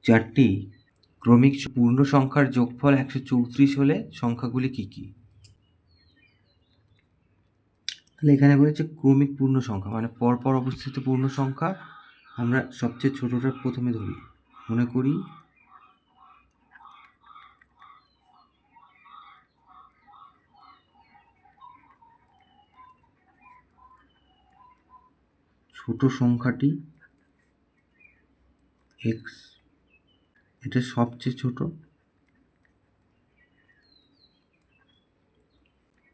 চারটি ক্রমিক পূর্ণ সংখ্যার যোগফল 134 হলে সংখ্যাগুলি কী কী? তাহলে এখানে বলেছে ক্রমিক পূর্ণ সংখ্যা, মানে পরপর অবস্থিত পূর্ণ সংখ্যা। আমরা সবচেয়ে ছোটটা প্রথমে ধরি, মনে করি ছোট সংখ্যাটি x, এটা সবচেয়ে ছোট।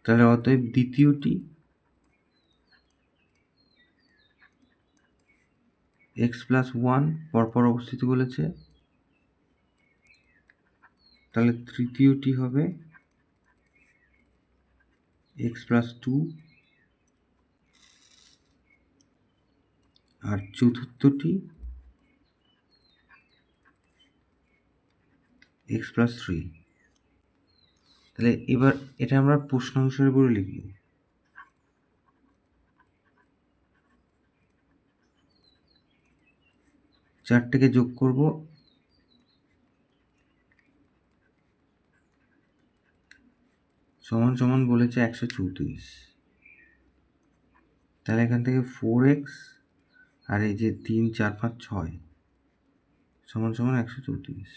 তাহলে অতএব দ্বিতীয়টি x+1 পরপর অবস্থিত বলেছে, তাহলে তৃতীয়টি হবে x+2, আর চতুর্থটি x+3। তাহলে এবার এটা আমরা প্রশ্ন অনুসারে করে লিখব। চারটাকে যোগ করব, সমান সমান বলেছে 134। তাহলে এখান থেকে 4x আর এই যে 3, 4, 5, 6 সমান সমান 134।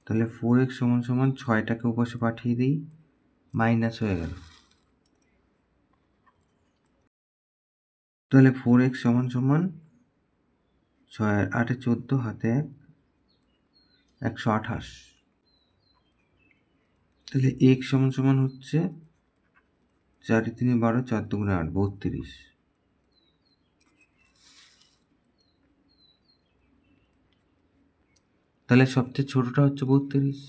তাহলে 4x সমান সমান 6টাকে ওপাশে পাঠিয়ে দিই, মাইনাস হয়ে গেল। তাহলে 4x সমান সমান 6 আর 8 14, হাতে 128। তাহলে x সমান সমান হচ্ছে 4 3 12, 4 2 8, 32। তাহলে সবচেয়ে ছোটটা হচ্ছে 32।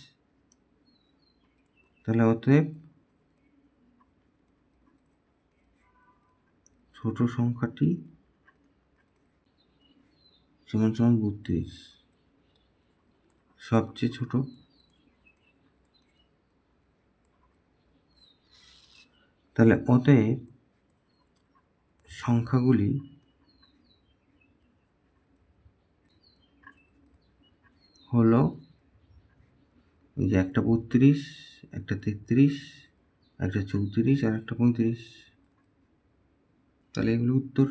তাহলে অতএব ছোট সংখ্যাটি সমান সমান 32, সবচেয়ে ছোট। তাহলে অতএব সংখ্যাগুলি হলো ওই যে একটা 32, একটা 33, একটা 34 আর একটা 35। তাহলে এগুলো উত্তর।